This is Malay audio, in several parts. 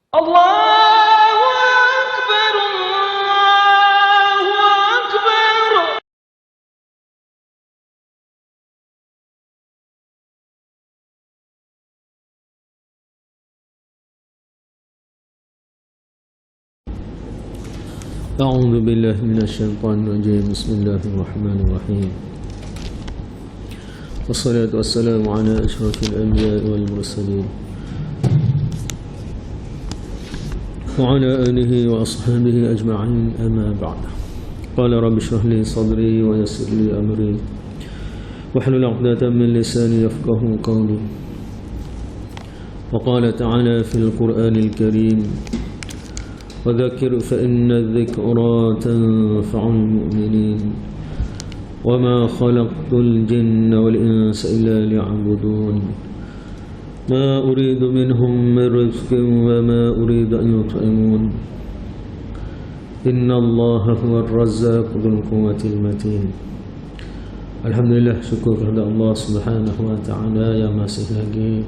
Allahu Akbar, Allahu Akbar. أعوذ بالله من الشيطان الرجيم. بسم الله الرحمن الرحيم. والصلاة والسلام على أشرف الأنبياء والمرسلين وعلى آله وأصحابه أجمعين. أما بعد. قال رب اشرح لي صدري ويسر لي أمري واحلل عقدة من لساني يفقهوا قولي. وقال تعالى في القرآن الكريم: وذكر فإن الذكرى تنفع المؤمنين وما خلقت الجن والإنس إلا ليعبدون ما أريد منهم من رزق وما أريد أن يطعمون إن الله هو الرزاق ذو القوة المتين. Alhamdulillah, syukur kepada Allah Subhanahu wa taala yang masih lagi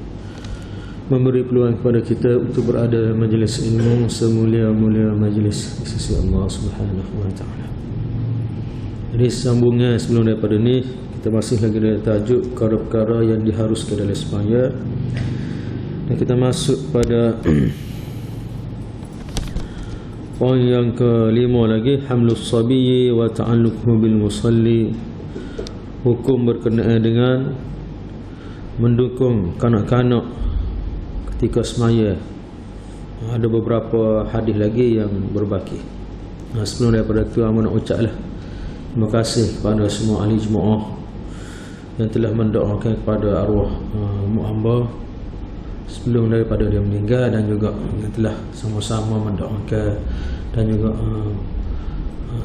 memberi peluang kepada kita untuk berada dalam majlis ilmu semulia-mulia majlis di sisi Allah Subhanahu wa taala. Jadi sambungnya sebelum daripada ni, kita masih lagi ada tajuk perkara-perkara yang diharuskan dalam sembahyang. Dan kita masuk pada poin yang kelima lagi, hamlus sabiyyi wa ta'alluquhu bil musalli. Hukum berkenaan dengan mendukung kanak-kanak ketika semaya. Ada beberapa hadis lagi yang berbaki. Sebelum daripada itu, aku nak ucaplah terima kasih kepada semua ahli jemaah yang telah mendoakan kepada arwah Mak Amba sebelum daripada dia meninggal, dan juga yang telah sama-sama mendoakan dan juga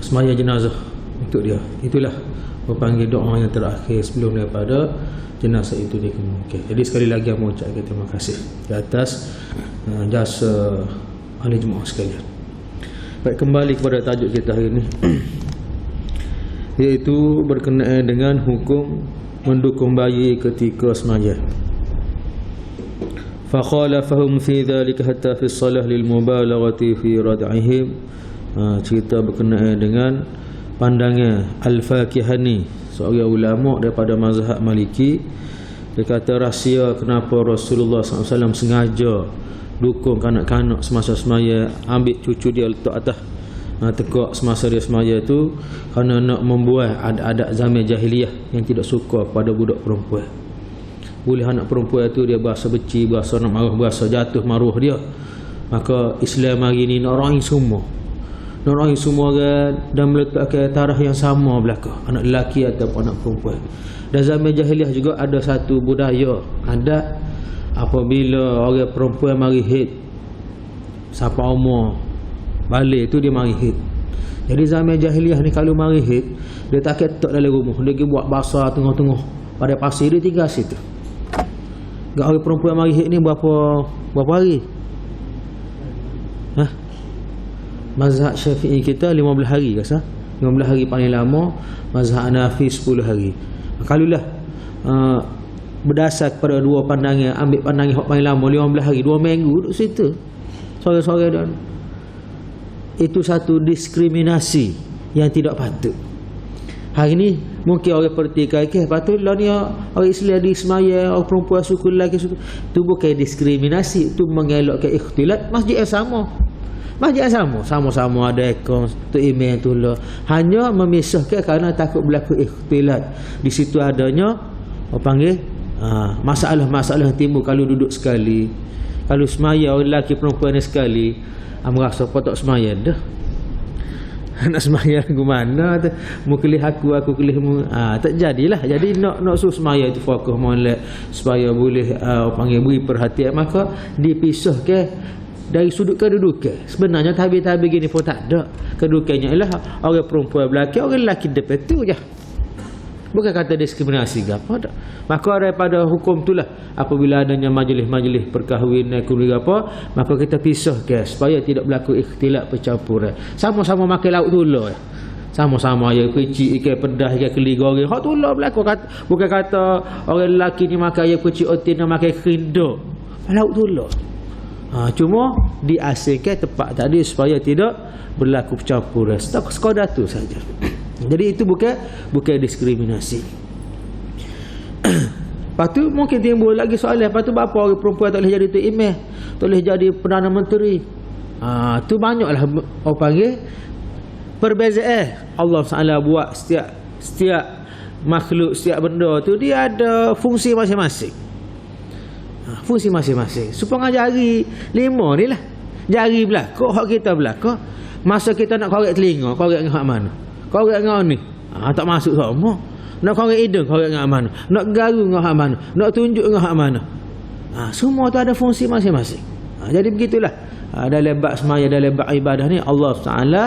semaya jenazah untuk dia. Itulah berpanggil doa yang terakhir sebelum daripada jenazah itu dikemukakan. Jadi sekali lagi aku mengucapkan terima kasih di atas jasa ahli jemaah sekalian. Baik, kembali kepada tajuk kita hari ini iaitu berkenaan dengan hukum mendukung bayi ketika semaya. Fa khalafahum fi dhalika hatta fi shalah lil mubalaghati fi rad'ihim. Cerita berkenaan dengan pandangan Al-Fakihani, seorang ulama daripada mazhab Maliki. Dia kata rahsia kenapa Rasulullah SAW sengaja dukung kanak-kanak semasa semaya, ambil cucu dia letak atas tekak semasa dia semaya tu, kerana nak membuat adat-adat zaman jahiliyah yang tidak suka pada budak perempuan. Boleh anak perempuan tu dia berasa benci, berasa nak marah, berasa jatuh maruah dia. Maka Islam hari ni nak raih semua, nak raih semua kan, dan meletakkan taraf yang sama belaka, anak lelaki ataupun anak perempuan. Dan zaman jahiliyah juga ada satu budaya adat, apabila orang perempuan mari haid, siapa umur balik tu dia mari haid. Jadi zaman jahiliyah ni kalau mari haid, dia tak ketok dalam rumah, dia pergi buat basah tengah-tengah pada pasir, dia tinggal situ. Gak orang perempuan mari haid ni berapa hari? Mazhab Syafi'i kita 15 hari rasa. 15 hari paling lama. Mazhab Hanafi 10 hari. Kalulah berdasar kepada dua pandangan, ambil pandangan yang paling lama 15 hari, 2 minggu duduk situ sore-sore, dan itu satu diskriminasi yang tidak patut. Hari ni mungkin orang pertikaikan, patutlah ni orang Islam di semaya, orang perempuan suku lelaki suku. Itu bukan diskriminasi, itu mengelakkan ikhtilat. Masjid yang sama, masjid yang sama, sama-sama ada ekor tu email tu lah, hanya memisahkan kerana takut berlaku ikhtilat. Di situ adanya apa panggil masalah-masalah timbul kalau duduk sekali. Kalau semaya orang lelaki perempuan ni sekali, merasa apa tak semaya dah. Nak semaya ke mana tu, mu kelih aku kelih mu, tak jadilah. Jadi nak suruh semaya tu fokus molek supaya boleh panggil beri perhatian, maka dipisahkan dari sudut kedudukan. Sebenarnya tabir-tabir gini pun tak ada. Kedudukannya ialah orang perempuan belakang, orang lelaki depan tu je. Bukan kata diskriminasi ke apa tak. Maka daripada hukum itulah, apabila adanya majlis-majlis perkahwinan keluarga apa, maka kita pisahkan supaya tidak berlaku ikhtilat percampuran. Sama-sama makan lauk tular, sama-sama ya kecil ikan pedas, ikan keli goreng, hak tular berlaku. Bukan kata orang lelaki ni makan ayam kecil otin dan makan kerinda, lauk tular. Cuma diasingkan tempat tadi supaya tidak berlaku percampuran. Sekadar tu saja. Jadi itu bukan diskriminasi. Lepas tu mungkin timbul lagi soalan, lepas tu apa orang perempuan tak boleh jadi Tok Imam, tak boleh jadi Perdana Menteri? Tu banyaklah orang panggil perbezaan. Allah Taala buat setiap makhluk, setiap benda tu dia ada fungsi masing-masing. Fungsi masing-masing. Supaya jari 5 ni lah. Jari belakang, hak kita belakang. Masa kita nak korek telinga, korek dengan hak mana? Korek dengan ni. Tak masuk sama. Nak korek hidung, korek dengan hak mana? Nak garu dengan hak mana? Nak tunjuk dengan hak mana? Semua tu ada fungsi masing-masing. Jadi begitulah. Dalam bab semaya, dalam bab ibadah ni Allah Taala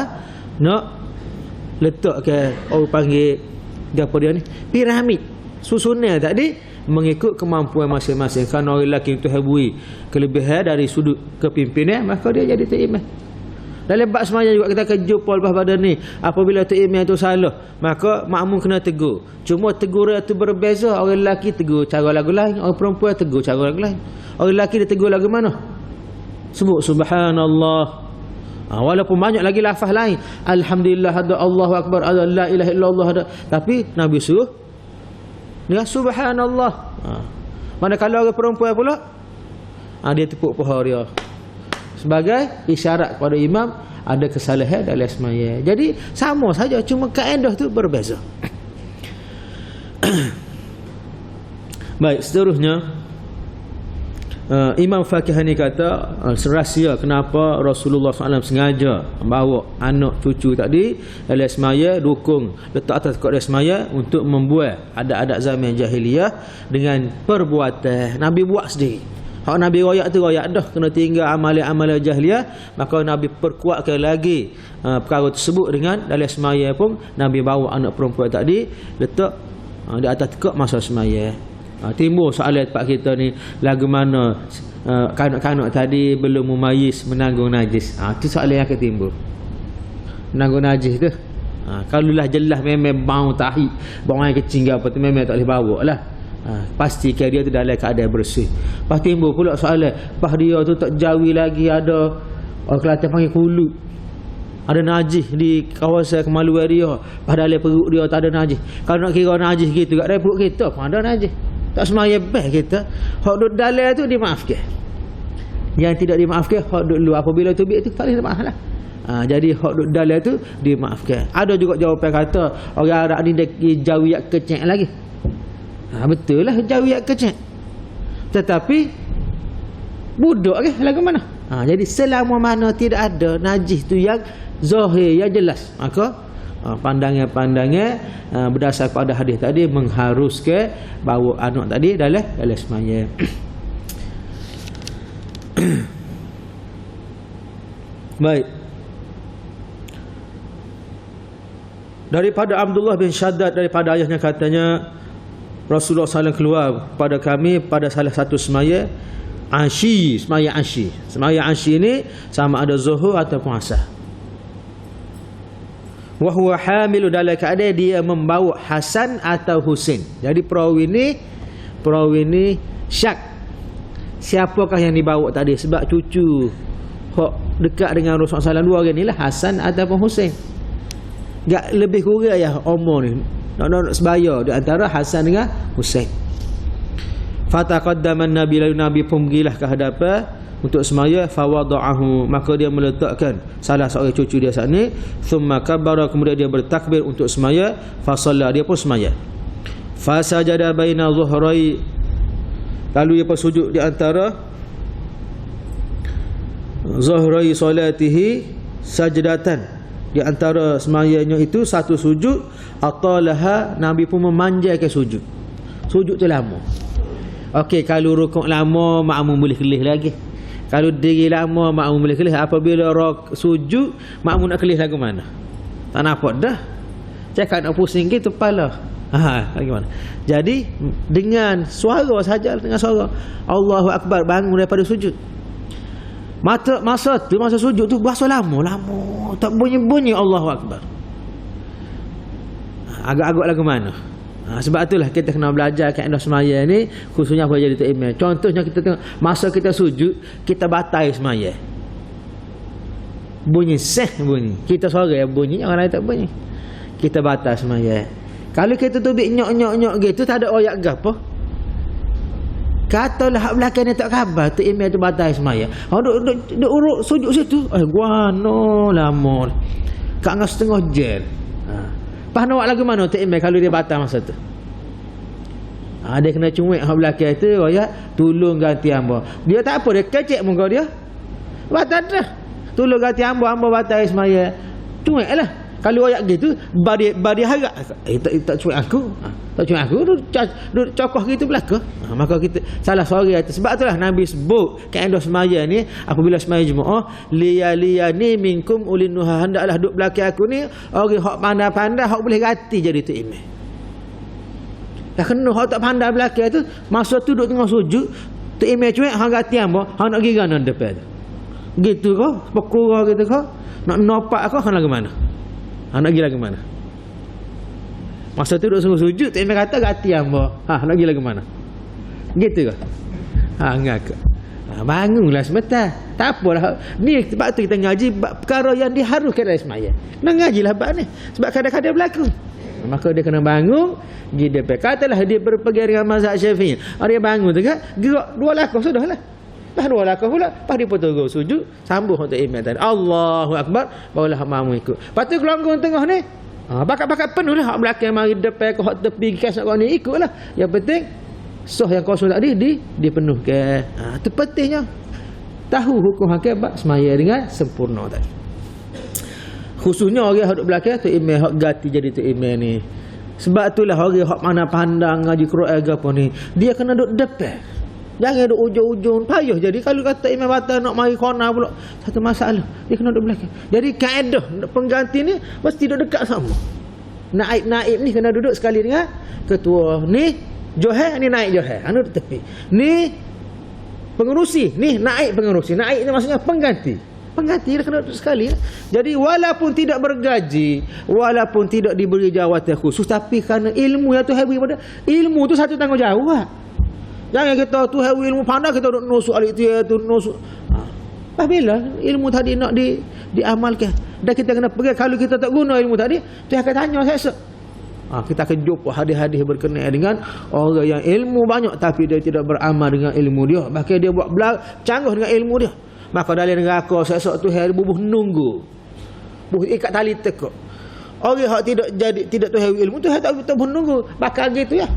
nak letakkan orang panggil apa dia ni? Piramid. Susunan tadi mengikut kemampuan masing-masing. Kerana orang lelaki itu habui kelebihan dari sudut kepimpinan, maka dia jadi Tok Imam. Dalam bab semaya juga kita akan jumpa lepas pada ni, apabila Tok Imam itu salah, maka makmum kena tegur. Cuma tegur itu berbeza. Orang lelaki tegur cara lagu lain, orang perempuan tegur cara lagu lain. Orang lelaki dia tegur lagu mana? Sebut subhanallah. Walaupun banyak lagi lafaz lain, alhamdulillah, ada Allahu akbar, ada la ilaha illallah, ada, tapi Nabi suruh dia subhanallah. Manakala orang perempuan pula, dia tepuk paha dia sebagai isyarat kepada imam ada kesalahan dalam semaya. Jadi sama saja, cuma kaedah tu berbeza. Baik, seterusnya Imam Faqih ni kata rahsia kenapa Rasulullah SAW sengaja bawa anak cucu tadi dalam semaya, dukung letak atas kod semaya untuk membuat adat-adat zaman jahiliyah dengan perbuatan Nabi buat sendiri. Hak Nabi royak tu royak dah, kena tinggal amalan-amalan jahiliyah, maka Nabi perkuatkan lagi perkara tersebut dengan dalam semaya pun Nabi bawa anak perempuan tadi letak di atas kod masa semaya. Timbul soalan tempat kita ni, lagu mana kanak-kanak tadi belum memayis menanggung najis. Itu soalan yang akan timbul. Menanggung najis tu, kalau lah jelas memang bau tahi, bau yang kecil ke apa tu, memang tak boleh bawa lah. Pastikan dia tu dalam keadaan bersih. Lepas timbul pula soalan, lepas dia tu tak jauhi lagi ada orang Kelantan panggil kulut, ada najis di kawasan kemaluan dia, padahal perut dia tak ada najis. Kalau nak kira najis gitu kat dalam perut kita pun ada najis, tak semaya best kita. Hak duduk dalam tu dimaafkan, yang tidak dimaafkan hak duduk luar. Apabila tubik tu tak boleh maaf lah. Jadi hak duduk dalam tu dimaafkan. Ada juga jawapan kata orang Arab ni dia jauh yak kecek lagi. Betul lah, jauh yak kecek, tetapi budak ke lagu mana? Jadi selama mana tidak ada najis tu yang zahir, yang jelas, maka pandangan-pandangan berdasar pada hadis tadi mengharuskan bawa anak tadi dalam semaya. Baik. Daripada Abdullah bin Shaddad, daripada ayahnya katanya Rasulullah SAW keluar pada kami pada salah satu semaya Asyi, semaya Asyi. Semaya Asyi ini sama ada zuhur ataupun asar. Wa huwa hamilu, dalam keadaan dia membawa Hasan atau Husain. Jadi perawi ni syak siapakah yang dibawa tadi, sebab cucu hok dekat dengan Rasulullah SAW dua orang inilah Hasan ataupun Husain. Tak lebih kurang ya umur ni. Nak sebaya di antara Hasan dengan Husain. Fataqaddama Nabi, lalu Nabi pun pergilah ke hadapan untuk semaya, fawada'ahu, maka dia meletakkan salah seorang cucu dia saat ni, thumma kabbara, kemudian dia bertakbir untuk semaya, fasalla, dia pun semaya. Fasajada baina zuhrai, lalu dia pun sujud di antara zuhrai salatihi sajdatan, di antara semayanya itu satu sujud, atalaha, Nabi pun memanjangkan sujud. Sujud tu lama. Okey, kalau rukuk lama makmum boleh kelih lagi. Kalau diri lama makmum boleh kelih. Apabila sujud makmum nak kelih lagu mana? Tak nampak dah. Cakap nak pusing gitu kepala. Bagaimana? Jadi dengan suara saja, dengan suara Allahu Akbar, bangun daripada sujud. Masa sujud tu bahasa lama tak bunyi-bunyi Allahu Akbar. Agak-agak lagu mana? Sebab itulah kita kena belajar kaedah semaya ni, khususnya apa jadi tok imam. Contohnya kita tengok masa kita sujud, kita batal semaya. Bunyi seh bunyi. Kita suara bunyi, orang lain tak bunyi. Kita batal semaya. Kalau kita tubik nyok-nyok gitu tak ada oyak gapo. Katalah hak belakang ni tak khabar tok imam tu batal semaya. Duk urut sujud situ. Guano lama. Kak ngah setengah jam. Pas nak buat lagu mana tok imam kalau dia batal masa tu? Dia kena cuik hak belakang tu, ya, tolong ganti hamba. Dia tak apa, dia kecek muka dia. Batal dah. Tolong ganti hamba batal semaya. Cuiklah. Kalau ayat gitu, badi harap. Tak cuik aku. Tak cuik aku, duduk cokoh gitu belaka. Maka kita salah sorry itu. Sebab itulah Nabi sebut kaedah semaya ni, apabila semaya Jumaat, liyani minkum ulin nuha, hendaklah duduk belakang aku ni orang hak pandai-pandai, hak boleh ganti jadi tu imam. Dah kena hak tak pandai belakang tu, masa tu duduk tengah sujud, tu imam cuik hang ganti hamba, hang nak giran dalam depan tu. Gitu kau, pekura gitu kau, nak nopak kau hang lagu mana? Hang nak pergi lagu mana? Masa tu duduk sujud, tak imam kata ganti hamba. Nak pergi lagu mana? Gitu ke? Ngak. Bangunlah sebentar. Tak apalah. Ni sebab tu kita ngaji perkara yang diharuskan dalam semaya. Kena ngajilah bab ni. Sebab kadang-kadang berlaku. Maka dia kena bangun, pergi depan. Katalah dia berpegang dengan mazhab Syafi'i. Dia bangun tu kan, gerak 2 langkah sudahlah. Dah 2 langkah pula, pas dia potong sujud, sambung untuk imam tadi. Allahu akbar, barulah makmum ikut. Lepas tu gelanggang tengah ni, bakat-bakat penuh lah. Hak belakang mari depan, hak tepi kas nak ni ikutlah. Yang penting soh yang kosong tadi dipenuhkan. Itu pentingnya. Tahu hukum hakikat semaya dengan sempurna tadi. Khususnya orang yang duduk belakang tu imam hak ganti jadi tu imam ni. Sebab itulah orang hak mana pandang ngaji Quran ke apa ni, dia kena duduk depan. Jangan duduk ujung-ujung, payah jadi. Kalau kata imam batal nak mari kona pula, satu masalah. Dia kena duduk belakang. Jadi kaedah pengganti ni mesti duduk dekat sama. Naib ni kena duduk sekali dengan ketua. Ni Johor, ni naik Johor. Anu duduk tepi. Ni pengurusi, ni naik pengurusi. Naik ni maksudnya pengganti. Pengganti dia kena duduk sekali. Jadi walaupun tidak bergaji, walaupun tidak diberi jawatan khusus, tapi kerana ilmu yang Tuhan beri pada, ilmu tu satu tanggungjawab. Jangan kita Tuhan beri ilmu pandai kita duduk nusuk alik tu nusuk. Apabila ilmu tadi nak diamalkan, dan kita kena pergi, kalau kita tak guna ilmu tadi, Tuhan akan tanya saya. Kita akan jumpa hadis-hadis berkenaan dengan orang yang ilmu banyak tapi dia tidak beramal dengan ilmu dia. Bahkan dia buat canggah dengan ilmu dia. Maka dalam neraka esok tu hari bubuh nunggu. Bubuh ikat tali tekuk. Orang hak tidak tahu ilmu tu tak menunggu. Bakal gitu ya.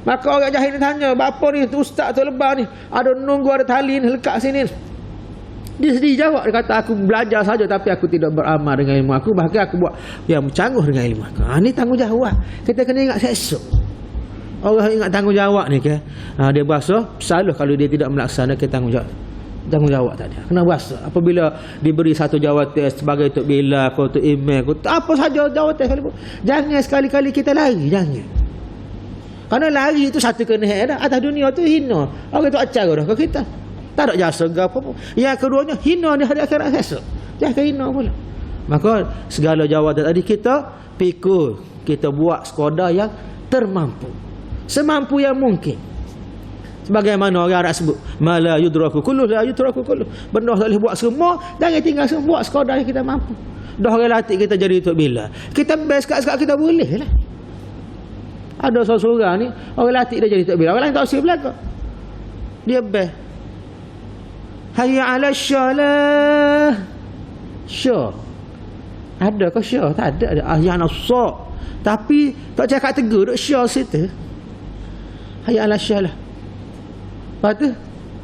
Maka orang jahil tanya, "Bapa ni tu ustaz tu lebar ni, ada nunggu ada tali ni lekat sini." Dia sedih jawab, dia kata aku belajar saja tapi aku tidak beramal dengan ilmu aku, bahkan aku buat yang bercangguh dengan ilmu aku. Ini tanggungjawab. Kita kena ingat esok. Orang ingat tanggungjawab ni ke? Dia berasa salah kalau dia tidak melaksanakan tanggungjawab tadi. Kena berasa apabila diberi satu jawatan sebagai tok bila atau tok imam atau apa saja jawatan sekalipun, jangan sekali-kali kita lari, jangan. Kerana lari itu satu kena dah. Atas dunia tu hina. Orang tu acara dah ke kita. Tak ada jasa ke apa pun. Yang keduanya hina di hari akhirat esok. Jangan hina pula. Maka segala jawatan tadi kita pikul, kita buat sekadar yang termampu. Semampu yang mungkin. Sebagaimana orang Arab sebut, mala yudraku kullu la yudraku kullu. Benda tak boleh buat semua, jangan tinggal semua, buat sekadar yang kita mampu. Dah orang latih kita jadi tok bila. Kita best kat kita boleh lah. Ada seorang ni, orang latih dia jadi tok bila. Orang lain tak usah belaka. Dia best. Hayya 'ala syalah. Syah. Ada ke syah? Tak ada. Hayya 'ala syak. Tapi tak cakap tegur duk syah situ. Hayya 'ala syalah. Lepas tu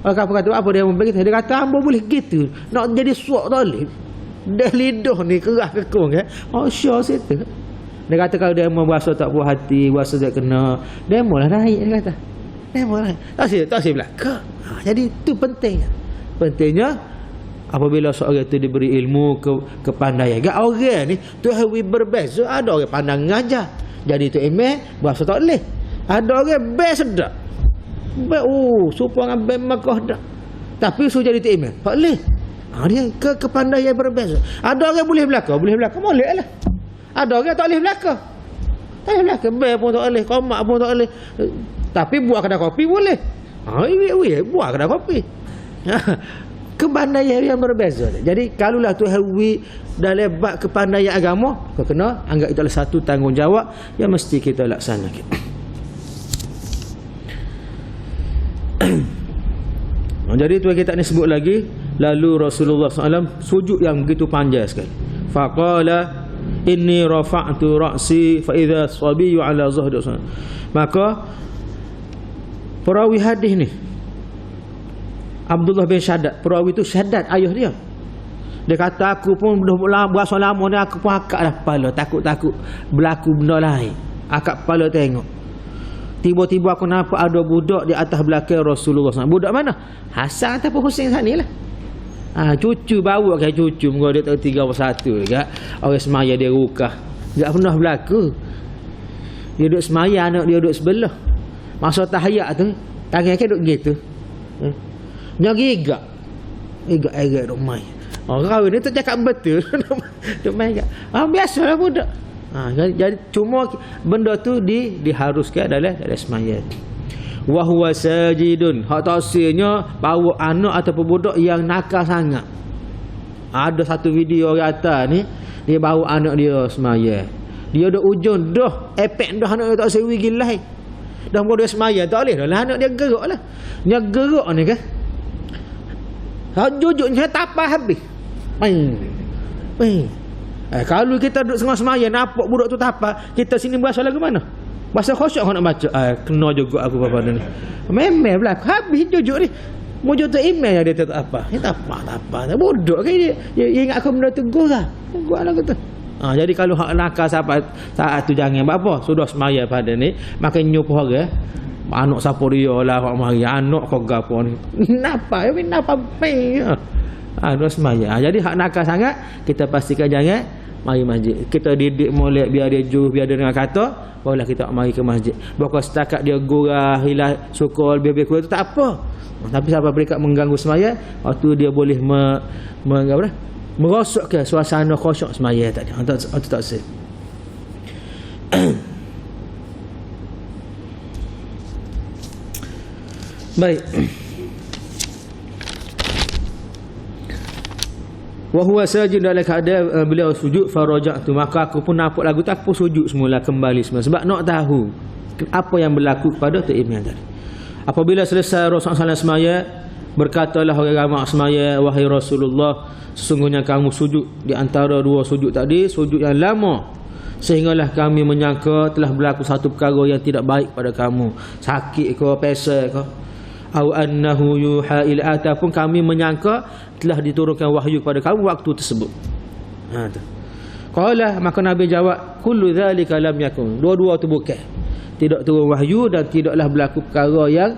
orang kata apa dia membagi? Dia kata hamba boleh gitu. Nak jadi suak talib. Dah lidah ni kerah kekong kan. Syah situ. Dia kata kalau dia mau berasa tak puas hati, berasa tak kena, demo lah naik dia kata. Demo lah. Tak sih belaka. Jadi itu pentingnya. Pentingnya apabila seorang itu diberi ilmu kepandaian. Gak orang ni Tuhan berbeza. Ada orang pandang ngajar. Jadi tu imam berasa tak boleh. Ada orang best dak. Supaya dengan bem Makkah dak. Tapi suruh jadi tu imam. Tak boleh. Dia kepandaian berbeza. Ada orang boleh belaka, boleh lah. Ada orang tak boleh belaka. Tak boleh belaka. Bel pun tak boleh, komak pun tak boleh. Tapi buat kedai kopi boleh. Buat kedai kopi. Kepandaian yang berbeza. Jadi kalaulah Tuhan dah lebat kepandaian agama, kau kena anggap itu adalah satu tanggungjawab yang mesti kita laksanakan. Jadi tu kita ni sebut lagi, lalu Rasulullah SAW sujud yang begitu panjang sekali. Faqala inni rafa'tu ra'si fa idza sabiyyu ala zahri. Maka perawi hadis ni Abdullah bin Shaddad, perawi itu Shaddad ayah dia. Dia kata aku pun berasa lama ni aku pun akak dah kepala, takut-takut berlaku benda lain. Akak kepala tengok. Tiba-tiba aku nampak ada budak di atas belakang Rasulullah SAW. Budak mana? Hasan ataupun Husain sana lah. Cucu bawa ke cucu, muka dia tahu 3 ke 1 orang semaya dia rukah. Tak pernah berlaku. Dia duduk semaya, anak dia duduk sebelah. Masa tahiyat tu, tangan dia duduk gitu. Dia gigak duk main. Orang kahwin ni tu cakap betul. Duk main gak. Biasalah budak. Jadi cuma benda tu diharuskan dalam semaya. Wa huwa sajidun. Hak tafsirnya bawa anak ataupun budak yang nakal sangat. Ada satu video orang atas ni, dia bawa anak dia semaya. Dia dah ujung dah epek dah anak dia tak sewi gilai. Dah mula dia semaya tak boleh dah anak dia gerak lah. Dia gerak ni kan. Jujurnya tapah habis. Kalau kita duduk setengah semaya nampak budak tu tapah, kita sini bahasa lagu mana? Bahasa khusyuk nak baca. Kena juga aku apa ni. Memang berlaku habis jujur ni. Mujur tu email dia tak apa. Ni tapah. Bodoh kan dia ingat aku benda tu gurah. Gurah lagu tu. Jadi kalau hak nakal saat tu jangan buat apa. Sudah semaya pada ni, makan nyup orang. Anak siapa dia lah hak mari, anak kau gapo ni. Napa pe. Dua semaya. Jadi hak nakal sangat kita pastikan jangan mari masjid. Kita didik molek biar dia jauh, biar dia dengar kata, barulah kita mari ke masjid. Bukan setakat dia gurah, hilang sukul, biar kuat tu tak apa. Tapi siapa mereka mengganggu semaya, waktu dia boleh merosakkan suasana khusyuk semaya tadi. Itu tak sah. Baik. Wa huwa sajid dalam keadaan beliau sujud faraja'tu, maka aku pun nampak lagu tu aku sujud semula kembali semula sebab nak tahu apa yang berlaku kepada tu Ibn tadi. Apabila selesai Rasulullah SAW semaya, berkatalah orang ramai semaya, wahai Rasulullah, sesungguhnya kamu sujud di antara dua sujud tadi, sujud yang lama, sehinggalah kami menyangka telah berlaku satu perkara yang tidak baik pada kamu, sakit ke, pesal ke, au annahu yuha ila, ataupun kami menyangka telah diturunkan wahyu kepada kamu waktu tersebut. Tu. Qala, maka Nabi jawab, kullu dzalika lam yakun. Dua-dua tu bukan. Tidak turun wahyu dan tidaklah berlaku perkara yang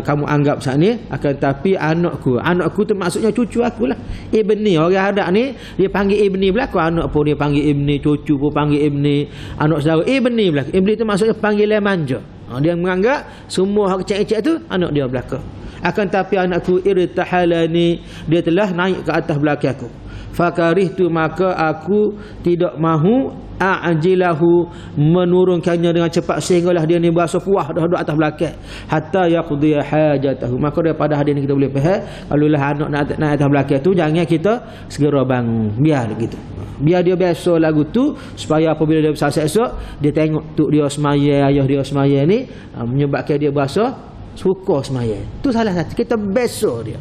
kamu anggap saat ni, akan tapi anakku tu maksudnya cucu aku lah. Ibni, orang ada ni dia panggil ibni berlaku, anak pun dia panggil ibni, cucu pun panggil ibni, anak saudara ibni berlaku. Ibni tu maksudnya panggilan manja. Dia menganggap semua hak kecil-kecil tu anak dia belaka. Akan tapi anakku irtahalani, dia telah naik ke atas belakang aku. Fakarihtu, maka aku tidak mahu a'jilahu, menurunkannya dengan cepat sehinggalah dia ni berasa puas dah duduk atas belakang hatta yaqdi hajatahu. Maka daripada hadis ni kita boleh faham, kalau lah anak nak atas belakang tu jangan kita segera bangun, biar gitu. Biar dia biasa lagu tu supaya apabila dia besar esok dia tengok tok dia semaya, ayah dia semaya ni menyebabkan dia berasa suka semaya. Tu salah satu kita biasa dia.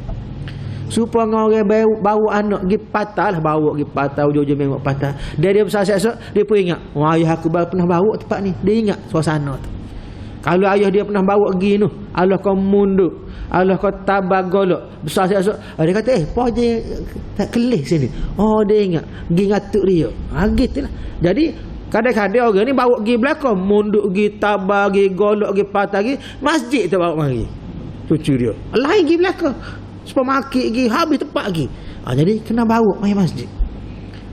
Supaya orang bawa anak pergi patah lah, bawa pergi patah, ujung-ujung mengok patah. Dia besar esok dia pun ingat, ayah aku pernah bawa tempat ni. Dia ingat suasana tu. Kalau ayah dia pernah bawa pergi tu, Allah kau munduk, Allah kau tabah golok, besar esok dia kata apa je tak kelih sini. Dia ingat pergi ngatuk dia. Gitulah. Jadi kadang-kadang orang ni bawa pergi belakang, munduk pergi tabah, pergi golok, pergi patah, pergi masjid tu bawa mari cucu dia. Lain pergi belakang, supermarket pergi, habis tempat pergi. Jadi kena bawa mai masjid.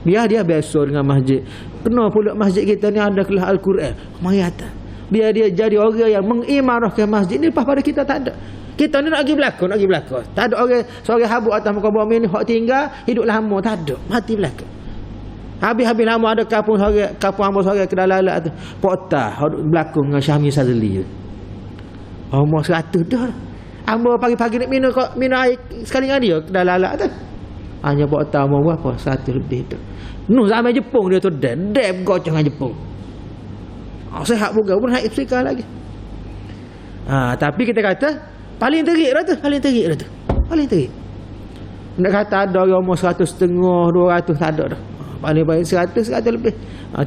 Biar dia biasa dengan masjid. Kena pula masjid kita ni ada kelas Al-Quran. Mari atas. Biar dia jadi orang yang mengimarahkan masjid ni. Lepas pada kita tak ada. Kita ni nak pergi belakang. Tak ada orang seorang habuk atas muka bumi ni hak tinggal hidup lama, tak ada. Mati belakang. Habis-habis lama ada kampung hamba sorang Kedalalat tu. Pokta berlakon dengan Syahmi Sazali. Umur 100 dah. Hamba pagi-pagi nak minum air sekali dengan dia Kedalalat tu. Hanya pokta umur berapa? 100 lebih tu. Nuh zaman Jepun dia tu dem gocong dengan Jepun. Sehat bukan pun haid sekali lagi. Tapi kita kata paling terik dah tu. Paling terik. Nak kata ada orang umur 100 setengah, 200 tak ada dah. Paling baik 100 lebih.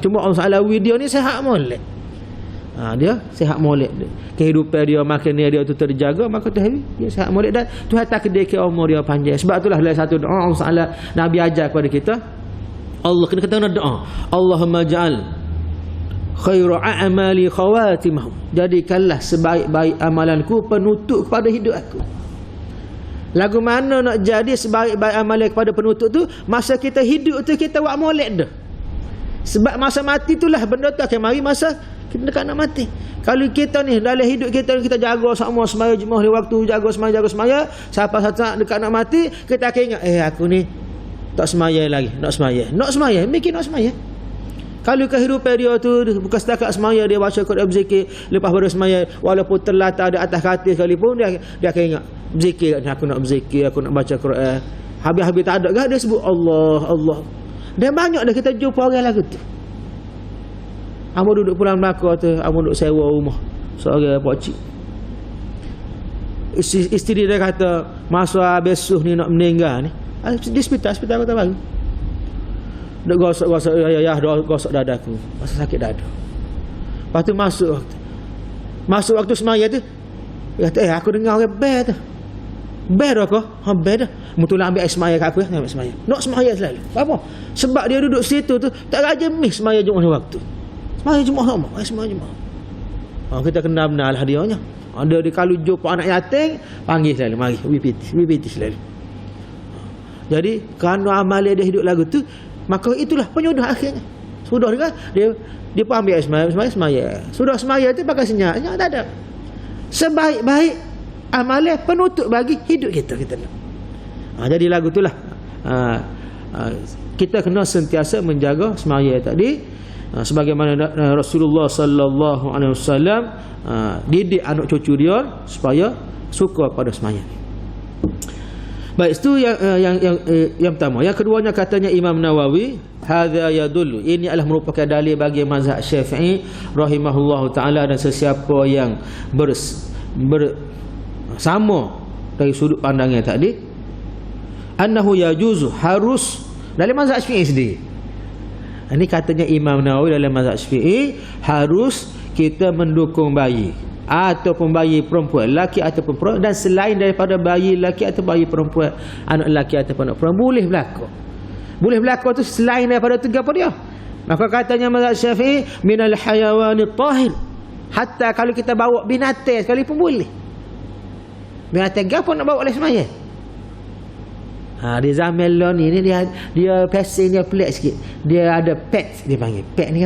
Cuma Allah Alawi dia ni sehat molek. Dia sehat molek. Kehidupan dia, makan dia tu terjaga, maka dia sehat molek dan Tuhan takdir ke umur dia panjang. Sebab itulah dalam satu doa Allah Taala Nabi ajar kepada kita. Allah kena kata doa. Allahumma ja'al khairu a'mali khawatimah. Jadikanlah sebaik-baik amalanku penutup kepada hidup aku. Lagu mana nak jadi sebaik-baik amalan kepada penutup tu? Masa kita hidup tu kita buat molek dah. Sebab masa mati itulah benda tu akan mari masa kita dekat nak mati. Kalau kita ni dalam hidup kita jaga semua semaya jemaah di waktu, jaga semaya, siapa-siapa dekat nak mati, kita akan ingat aku ni tak semaya lagi, nak semaya, mikir nak semaya. Kalau kehidupan dia tu bukan setakat semaya, dia baca Quran berzikir, lepas baru semaya walaupun terlatar di atas katil sekalipun dia akan ingat berzikir, aku nak berzikir, aku nak baca Quran. Habis-habis tak ada kan dia sebut Allah. Dan banyak dah kita jumpa orang lagu tu. Amo duduk pulang Melaka tu, amo duduk sewa rumah seorang pakcik. Isteri dia kata masa besok ni nak meninggal ni, di hospital Kota Baru. Duk gosok ya gosok dadaku. Masa sakit dada. Lepas tu masuk waktu semaya tu. Dia kata aku dengar orang bel tu. Bel dah kau? Bel dah. Mula ambil air semaya kat aku, ambil semaya. Nak semaya selalu. Apa? Sebab dia duduk situ tu tak raja miss semaya Jumaat waktu. Semaya Jumaat sama, semaya Jumaat. Kita kena benar lah dianya. Ada di kalau jumpa anak yatim, panggil selalu, mari WPT selalu. Jadi kerana amalan dia hidup lagu tu, maka itulah penyudah akhirnya. Sudah kan dia pun ambil semaya. Sudah semaya tu pakai senyap tak ada. Sebaik-baik amalan penutup bagi hidup kita. Jadi lagu itulah kita kena sentiasa menjaga semaya tadi. Sebagaimana Rasulullah sallallahu alaihi wasallam didik anak cucu dia supaya suka pada semaya. Baik, itu yang pertama. Yang keduanya katanya Imam Nawawi, hadza yadullu, ini adalah merupakan dalil bagi mazhab Syafi'i rahimahullahu taala, dan sesiapa yang sama dari sudut pandangnya tadi, annahu yajuzu, harus dalam mazhab Syafi'i sendiri. Ini katanya Imam Nawawi dalam mazhab Syafi'i, harus kita mendukung bayi ataupun bayi perempuan, laki ataupun perempuan, dan selain daripada bayi laki atau bayi perempuan, anak laki ataupun anak perempuan boleh berlaku tu selain daripada tiga apa dia. Maka katanya mazhab Syafi'i minal hayawanit tahir, hatta kalau kita bawa binatang sekalipun boleh. Binatang apa nak bawa oleh semaya? Di zaman lo ni dia passing dia pelik sikit. Dia ada pet, dia panggil pet ni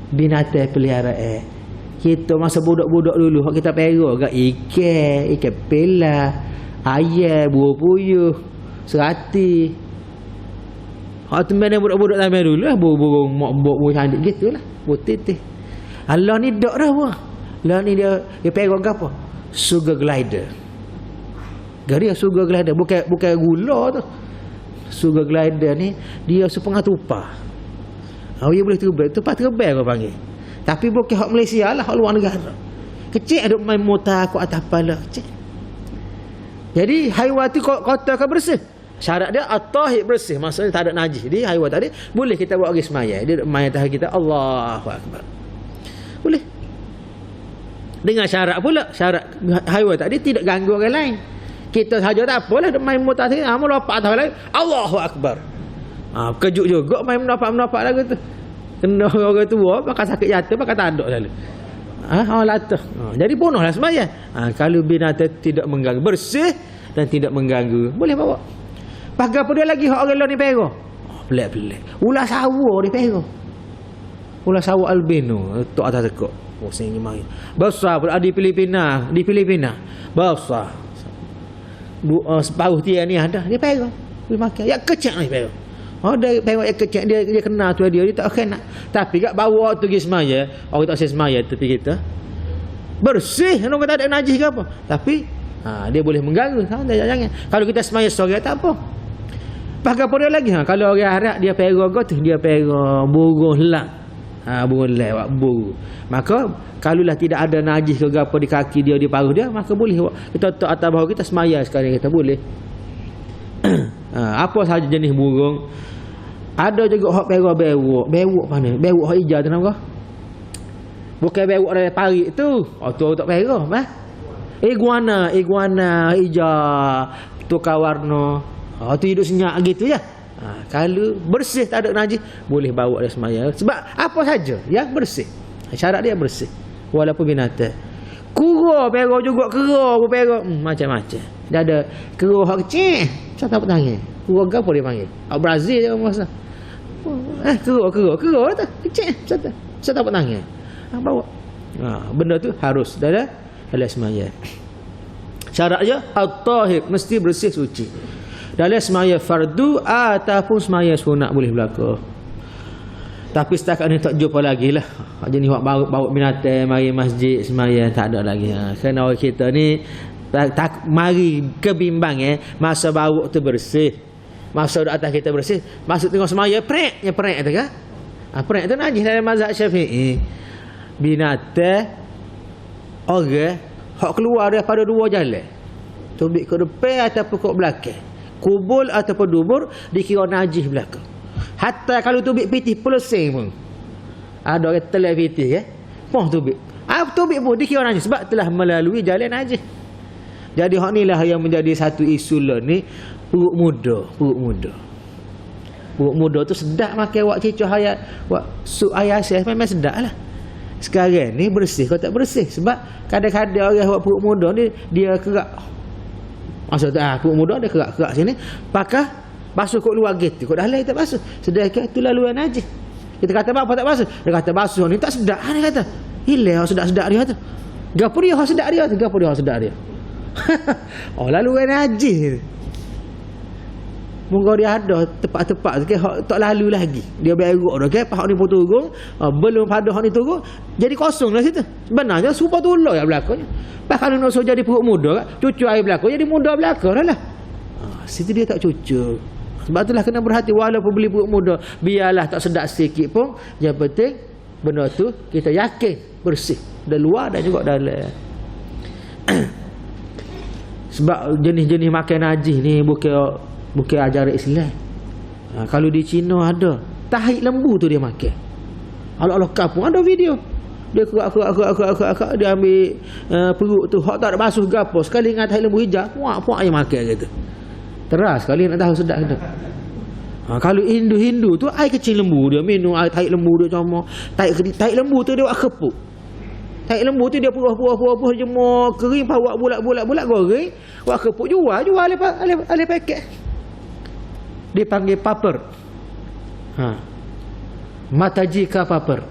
binatang peliharaan. Kita masa budak-budak dulu kita perah kat ikan pela, ayam, buah puyuh, serati. Tu mana budak-budak zaman dulu lah, burung mak candik gitulah, putih. Allah ni dak dah apa? Lah ni dia perah kat apa? Sugar glider. Dia sugar glider bukan gula tu. Sugar glider ni dia setengah tumpah. Dia boleh tumpah terbang kau panggil. Tapi bukan hak Malaysia lah, hak luar negara. Kecil ada main motor aku atas kepala kecil. Jadi haiwan tu kotor ke bersih. Syarat dia at-tahir, bersih, maksudnya tak ada najis. Jadi haiwan tadi boleh kita buat pergi semaya. Dia main atas kita, Allahu akbar. Boleh. Dengan syarat pula, syarat haiwan tadi tidak ganggu orang lain. Kita saja tak apalah main motor sini, melompat atas lain, Allahu akbar. Kejut juga main menampak lagu tu. Kena orang tua pakai sakit jatuh, pakai tanduk selalu. Latah. Jadi bunuhlah semaya. Kalau binatang tidak mengganggu, bersih dan tidak mengganggu, boleh bawa. Pakai apa dia lagi hak orang lain ni perah. Pelik. Ular sawa dia perah. Ular sawa albino tok atas tekuk. Sini mari. Besar pula di Filipina. Besar. Separuh dia ni ada, dia perah. Dia makan. Ya kecil ni perah. Dia tengok yang kecil dia kenal tu dia tak kena. Tapi kat bawa tu pergi semaya, orang tak semaya tepi kita. Bersih, orang kata ada najis ke apa. Tapi dia boleh mengganggu. Jangan. Kalau kita semaya seorang tak apa. Pakai apa dia lagi? Kalau orang Arab dia perah tu, dia perah burung helang. Burung helang, burung. Maka kalaulah tidak ada najis ke apa di kaki dia, di paruh dia, maka boleh kita letak atas bahu kita semaya sekali kita boleh. Apa sahaja jenis burung. Ada juga hak perah bewok. Bewok mana? Bewok hak hijau tu nama. Bukan bewok dari parit tu. Tu tak perah, Iguana hijau tukar warna. Tu hidup senyap gitu ya. Kalau bersih tak ada najis boleh bawa dia semaya. Sebab apa saja yang bersih. Syarat dia bersih. Walaupun binatang. Kura perah juga kera perah macam-macam. Dia ada kera hak kecil. Saya tak tangan. Kera apa dia panggil? Brazil dia masa. Kera tu kecil. Saya tak tangan. Bawa. Benda tu harus dalam semaya. Syarat je at-tahir mesti bersih suci. Dalam semaya fardu ataupun semaya sunat boleh berlaku. Tapi setakat ni tak jumpa lagi lah. Jenis bawa binatang mari masjid semaya tak ada lagi. Kerana orang kita ni tak mari kebimbang masa bawa tu bersih. Masa di atas kita bersih, masuk tengok semaya prek tu kan. Prek tu najis dalam mazhab Syafi'i. Binatang orang hak keluar daripada dua jalan. Tubik ke depan ataupun ke belakang. Kubul ataupun dubur dikira najis belakang. Hatta kalau tubik pitih pelesing pun. Ada orang telah pitih tubik. Tubik pun dikira najis sebab telah melalui jalan najis. Jadi hak inilah yang menjadi satu isu lah ni, perut muda. Perut muda tu sedap makan wak cecoh hayat, wak sup ayam asin memang sedap lah. Sekarang ni bersih kau tak bersih sebab kadang-kadang orang buat perut muda ni dia kerak. Maksudnya perut muda dia kerak sini, pakai basuh kat luar gitu. Kat dalam tak basuh. Sedangkan tu laluan najis. Kita kata apa tak basuh? Dia kata basuh ni tak sedap dia kata. Hilang sedap-sedap dia kata. Gapo dia sedap dia? Gapo dia sedap dia? Laluan najis. Moga dia ada tepat-tepat ke tak lalu lagi. Dia bererok dah ke pahak ni pun turun, belum pada hak ni turun, jadi kosong lah situ. Sebenarnya supaya tolong yang belakangnya. Kalau nak so jadi perut muda, cucu air belakang jadi muda belakang lah. Situ dia tak cucu. Sebab itulah kena berhati walaupun beli perut muda, biarlah tak sedap sikit pun, yang penting benda tu kita yakin bersih dari luar dan juga dalam. Sebab jenis-jenis makan najis ni bukan ajaran Islam. Kalau di Cina ada tahi lembu tu dia makan. Allah kampung ada video. Dia kerak dia ambil perut tu hak tak ada basuh gapo. Sekali dengan tahi lembu hijau, puak yang makan gitu. Teras sekali nak tahu sedap kena. Kalau Hindu tu air kecil lembu dia minum air tahi lembu dia cuma tahi lembu tu dia buat kepuk. Tahi lembu tu dia puruh jemur kering bawa bulat goreng, buat kepuk jual ale paket. Dia panggil paper. Matajika paper.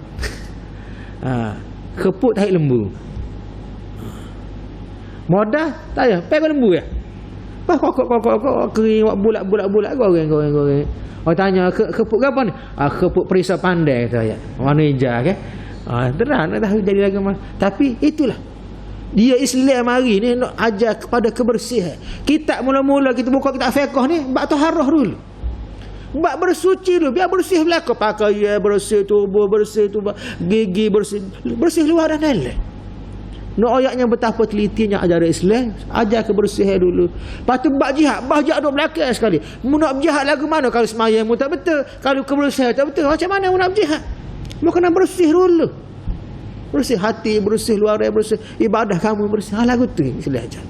Kepuk tahi lembu. Modah tak ya, pakai lembu ya. Kok kering bulat goreng. Orang tanya kepuk apa ni? Kepuk perisa pandai kata ya. Warna hijau ke? Terang nak tahu jadi lagi mana. Tapi itulah dia Islam hari ni nak ajar kepada kebersihan. Kita mula-mula kita buka kitab fiqh ni bab taharah dulu. Bab bersuci dulu, biar bersih belaka pakaian bersih, tubuh bersih, gigi bersih luar dan dalam. Nak ayatnya betapa telitinya ajaran Islam, ajar kebersihan dulu. Lepas tu bab jihad duk belakang sekali. Mu nak berjihad lagu mana kalau sembahyang mu tak betul, kalau kebersihan tak betul, macam mana mu nak berjihad? Mu kena bersih dulu. Bersih hati, bersih luar, bersih ibadah kamu bersih. Lagu tu Islam ajar.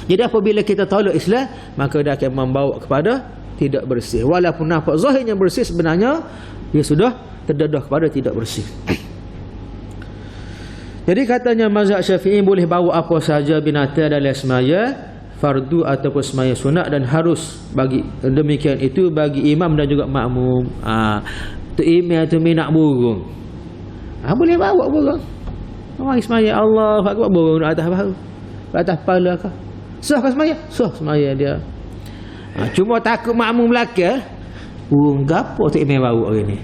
Jadi apabila kita tolak Islam, maka dia akan membawa kepada tidak bersih. Walaupun nampak zahirnya bersih, sebenarnya dia sudah terdedah kepada tidak bersih. Jadi katanya mazhab Syafi'i boleh bawa apa sahaja binatang dalam semaya fardu ataupun semaya sunat, dan harus bagi demikian itu bagi imam dan juga makmum. Tu imam tu minat burung. Boleh bawa burung. Mari semaya Allah akbar, burung atas bahu. Atas kepala kau. Sah ke semaya? Sah semaya dia. Cuma takut makmum belakang gapo tu imam bawa hari ni.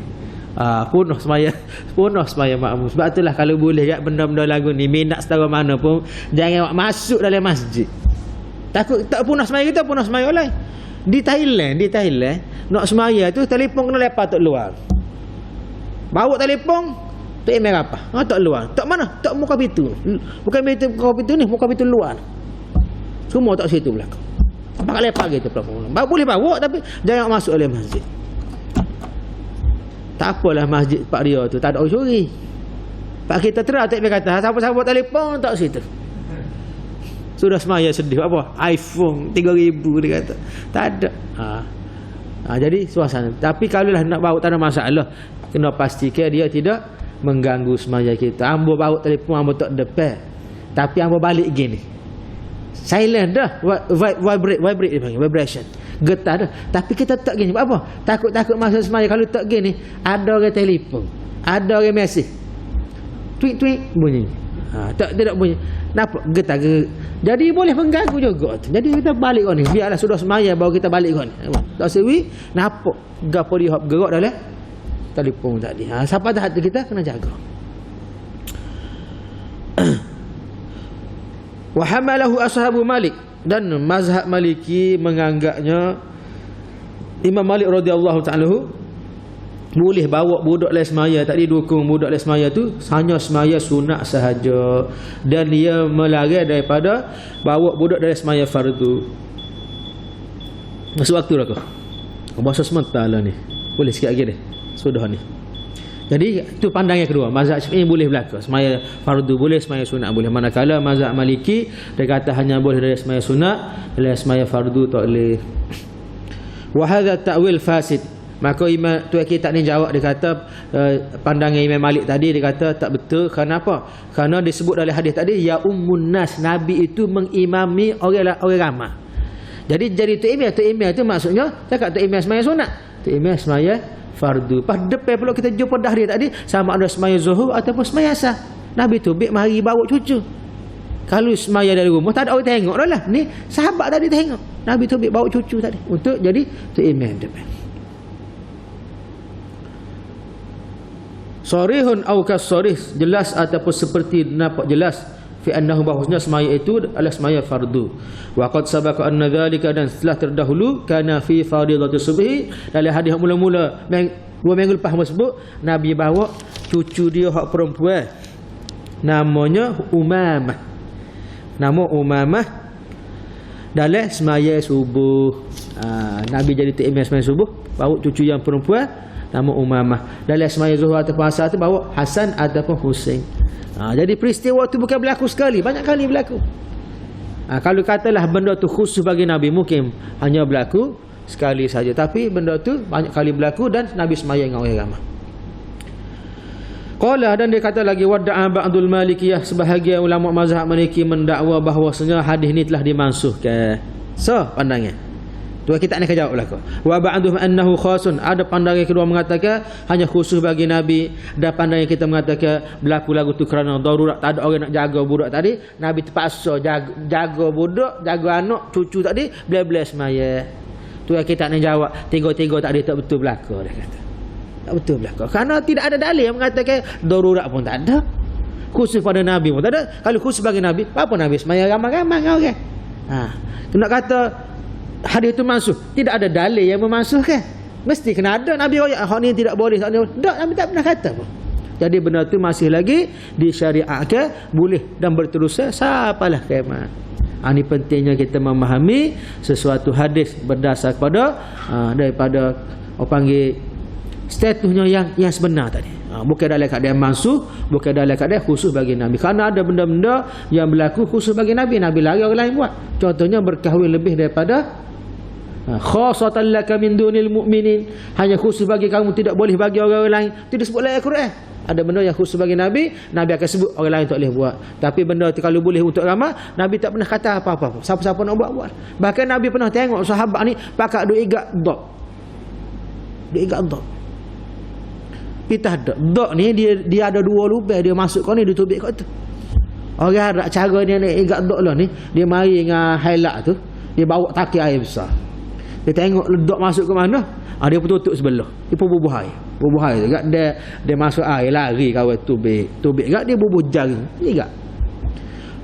Punah semaya makmum. Sebab itulah kalau boleh kat benda-benda lagu ni minat setara mana pun jangan masuk dalam masjid. Takut tak punah semaya kita, punah semaya lain. Di Thailand nak semaya tu telefon kena lepas tak luar. Bawa telefon tak imam apa? Tak luar. Tak mana? Tak muka pintu. Bukan muka pintu ni, muka pintu luar. Semua tak situ belakang. Pakai lepak gitu pelakon. Boleh bawa tapi jangan masuk dalam masjid. Tak apalah masjid Pak dia tu tak ada orang curi. Pak kita terang tak dia kata siapa-siapa buat telefon tak situ. Sudah semaya sedih apa? iPhone 3000 dia kata. Tak ada. Jadi suasana. Tapi kalau lah nak bawa tak ada masalah. Kena pastikan dia tidak mengganggu semaya kita. Ambo bawa telefon ambo tak depan. Tapi ambo balik gini. Silent dah. Vibrate dia panggil, vibration. Getar dah. Tapi kita tak gini. Apa? Takut-takut masa semaya kalau tak gini, ada orang telefon, ada orang mesej. Tweet bunyi. Tidak bunyi. Nampak getar. Jadi boleh mengganggu juga tu. Jadi kita balik kau ni. Biarlah sudah semaya baru kita balik kau ni. Tak sewi, nampak gapo dia hop gerak dalam telefon tadi. Siapa dah hati kita kena jaga. Wa hamalahu ashabu Malik, dan mazhab Maliki menganggapnya Imam Malik radhiyallahu ta'ala boleh bawa budak les semaya tadi, dukung budak les semaya tu hanya semaya sunat sahaja, dan dia melarang daripada bawa budak dari semaya fardu. Masuk waktu dah kau. Bahasa sementara lah ni. Boleh sikit lagi deh. Sudah ni. Jadi itu pandangan kedua. Mazhab Syafi'i boleh berlaku. Semaya fardu boleh, semaya sunat boleh. Manakala mazhab Maliki dia kata hanya boleh dari semaya sunat, dari semaya fardu tak boleh. Wa hadha ta'wil fasid. Maka Imam tu kita ni jawab, dia kata pandangan Imam Malik tadi dia kata tak betul. Kenapa? Kerana disebut dalam hadis tadi ya ummun nas, Nabi itu mengimami orang ramai. Jadi tu imam tu maksudnya cakap tu imam semaya sunat, tu imam semaya fardu. Pas depan pula kita jumpa dah dia tadi sama ada semaya zuhur ataupun semaya asar. Nabi tu bik mari bawa cucu. Kalau semaya dari rumah tak ada orang tengok dah lah. Ni sahabat tadi tengok. Nabi tu bik bawa cucu tadi untuk jadi tu imam depan. Sarihun aw kasarih, jelas ataupun seperti nampak jelas fi annahu bahwasanya semaya itu adalah semaya fardu. Wa qad sabaqa anna dzalika, dan setelah terdahulu kana fi fardhilatus subhi, dalam hadis mula-mula 2 minggu lepas sebut Nabi bawa cucu dia hak perempuan namanya Umamah. Nama Umamah dalam semaya subuh. Nabi jadi imam semaya subuh bawa cucu yang perempuan nama Umamah. Dalam semaya zuhur ataupun asar tu bawa Hasan ataupun Husain. Jadi peristiwa tu bukan berlaku sekali, banyak kali berlaku. Kalau katalah benda tu khusus bagi Nabi, mungkin hanya berlaku sekali saja, tapi benda tu banyak kali berlaku dan Nabi semaya dengan orang ramai. Qala, dan dia kata lagi wada'a ba'dul malikiyah, sebahagian ulama mazhab Maliki mendakwa bahawasanya hadis ni telah dimansuhkan. So pandangan tu kita nak jawab belaka. Wa ba'duhum annahu khasun, ada pandangan kedua mengatakan hanya khusus bagi Nabi, dan pandangan kita mengatakan berlaku lagu tu kerana darurat, tak ada orang nak jaga budak tadi, Nabi terpaksa jaga budak, jaga anak cucu tadi bila-bila semaya. Tu kita nak jawab tiga-tiga tak ada, tak betul belaka, dia kata. Tak betul belaka. Kerana tidak ada dalil yang mengatakan darurat pun tak ada. Khusus pada Nabi pun tak ada. Kalau khusus bagi Nabi, apa Nabi semaya ramai-ramai dengan orang? Kena kata hadis itu mansuh, tidak ada dalil yang memansuhkan. Mesti kena ada Nabi royak hak ni tidak boleh, tak Nabi tak pernah kata pun. Jadi benda tu masih lagi disyariatkan, boleh dan berterusan sampailah kiamat. Ini pentingnya kita memahami sesuatu hadis berdasar kepada daripada orang panggil statusnya yang sebenar tadi. Bukan dalam keadaan mansuh, bukan dalam keadaan khusus bagi Nabi. Kerana ada benda-benda yang berlaku khusus bagi Nabi, Nabi larang orang lain buat. Contohnya berkahwin lebih daripada khasatan laka min dunil mu'minin, hanya khusus bagi kamu, tidak boleh bagi orang lain. Itu disebut dalam Al-Quran. Ada benda yang khusus bagi Nabi, Nabi akan sebut orang lain tak boleh buat. Tapi benda itu kalau boleh untuk ramai, Nabi tak pernah kata apa-apa. Siapa-siapa nak buat. Bahkan Nabi pernah tengok sahabat ni pakai duk igat dok. Duk igat dok. Kita ada dok ni dia ada 2 lubang, dia masuk kau ni, dia tubik kat tu. Orang ada cara dia nak igat dok lah ni, dia mari dengan hailak tu, dia bawa taki air besar. Dia tengok ledak masuk ke mana, dia pun tutup sebelah. Dia pun bubuh air. Bubuh air juga dia masuk air lari kawan tubik juga dia bubuh jaring. Juga.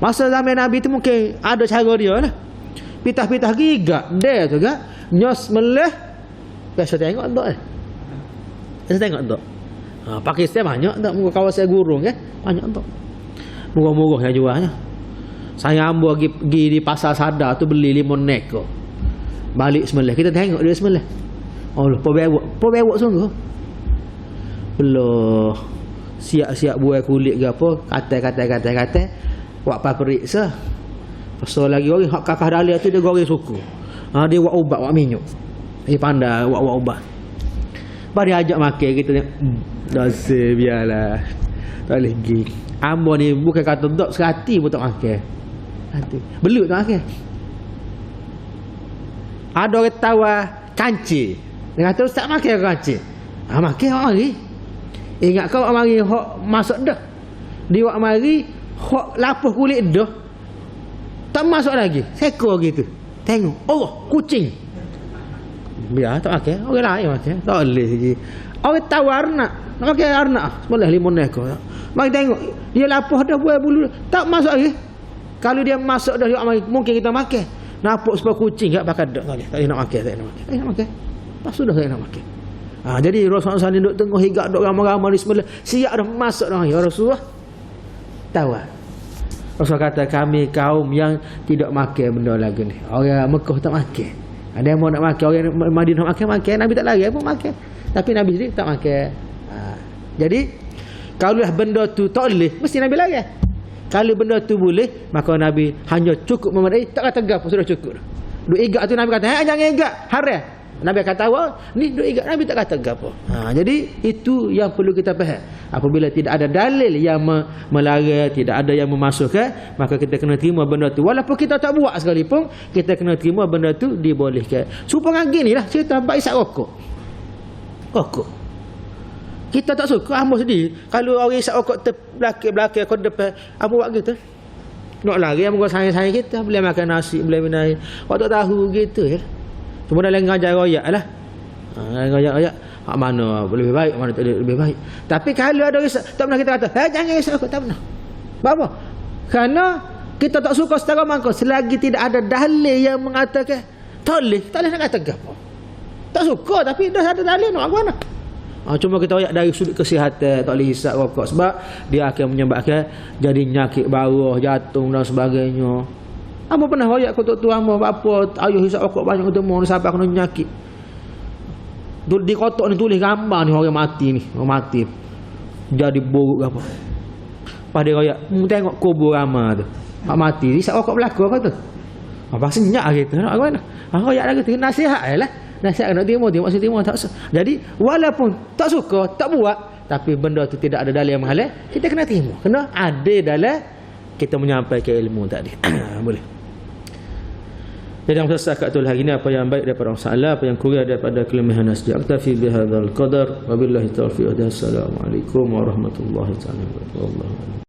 Masa zaman Nabi tu mungkin ada cara dia lah. Pitah-pitah gigak dia tu gak nyos meleh. Biasa tengok tak eh. Biasa tengok tak. Pakistan banyak tak muka kawasan gurung kan? Banyak tak. Murah-murah yang jualnya. Saya ambil pergi di pasar Sadar tu beli limon neko. Balik sembelih. Kita tengok dia sembelih. Allah, pobewok sungguh. Belah siap-siap buai kulit ke apa, kata. Buat periksa. Pasal lagi orang hak kakak dalia tu dia goreng suku. Dia buat ubat, buat minyak. Dia pandai buat ubat. Bari ajak makan kita ni. Dasar biarlah. Tak boleh pergi. Ambo ni bukan kata dok sekati pun tak makan. Hati. Belut tak makan. Ada orang tawar kancing. Dia kata ustaz makan kancing. Makan awak mari. Ingat kau awak mari hok masuk dah. Dia awak mari hok lapuh kulit dah. Tak masuk lagi. Seko gitu. Tengok. Allah, kucing. Biar tak makan. Orang lain makan. Tak boleh lagi. Orang tawar nak makan arnak. Sebelah limon neko. Mari tengok. Dia lapuh dah buat bulu. Tak masuk lagi. Kalau dia masuk dah mungkin kita makan. Nampak sebab kucing tak pakai dak tak boleh nak makan, tak nak makan. Tak nak makan. Pas sudah tak nak makan. Jadi Rasulullah SAW duduk tengah higak duk ramai-ramai di sebelah. Siap dah masuk dah ya Rasulullah. Tawar. Rasulullah kata kami kaum yang tidak makan benda lagi ni. Orang Mekah tak makan. Ada yang mau nak makan, orang Madinah makan. Nabi tak lari pun makan. Tapi Nabi sendiri tak makan. Jadi kalau benda tu tak boleh, mesti Nabi lari. Kalau benda tu boleh, maka Nabi hanya cukup memadai, tak kata gap sudah cukup. Duk igak tu Nabi kata, jangan igak, haram. Nabi kata awal, ni duk igak, Nabi tak kata gap. Jadi itu yang perlu kita faham. Apabila tidak ada dalil yang melarang, tidak ada yang memasukkan, maka kita kena terima benda tu. Walaupun kita tak buat sekalipun, kita kena terima benda tu dibolehkan. Supaya gini lah cerita bab isap rokok. Rokok. Kita tak suka, ambo sedih. Kalau orang isap rokok belakang kau depan, ambo buat gitu. Nak lari ambo sayang-sayang kita, boleh makan nasi, boleh minum air. Kau tak tahu gitu ya. Cuma dalam ngajar royak lah. Ngajar royak, hak mana lebih baik, mana tak lebih baik. Tapi kalau ada orang tak pernah kita kata, jangan isap rokok, tak pernah. Apa? Kerana kita tak suka setara mangkau selagi tidak ada dalil yang mengatakan tak boleh nak kata apa. Tak suka tapi dah ada dalil nak apa nak. Cuma kita ayat dari sudut kesihatan tak boleh hisap rokok sebab dia akan menyebabkan jadi nyakit bawah, jantung dan sebagainya. Apa pernah ayat kau tu hamba apa ayuh hisap rokok banyak ketemu sampai kena nyakit. Di kotak ni tulis gambar ni orang mati ni, orang mati. Jadi buruk apa. Pada ayat tengok kubur ramai tu. Hak mati hisap rokok belaka apa tu? Apa senyap gitu. Nak mana? Ayat lagi tu nasihat lah. Nasihat nak terima tak. Jadi walaupun tak suka, tak buat, tapi benda tu tidak ada dalil yang menghalang, kita kena terima. Kena ada dalam kita menyampaikan ilmu tadi. Boleh. Jadi yang selesai kat hari ini apa yang baik daripada Allah, apa yang kurang daripada kelemahan nasjid. Aktafi bihadzal qadar. Wabillahi taufiq. Assalamualaikum warahmatullahi wabarakatuh.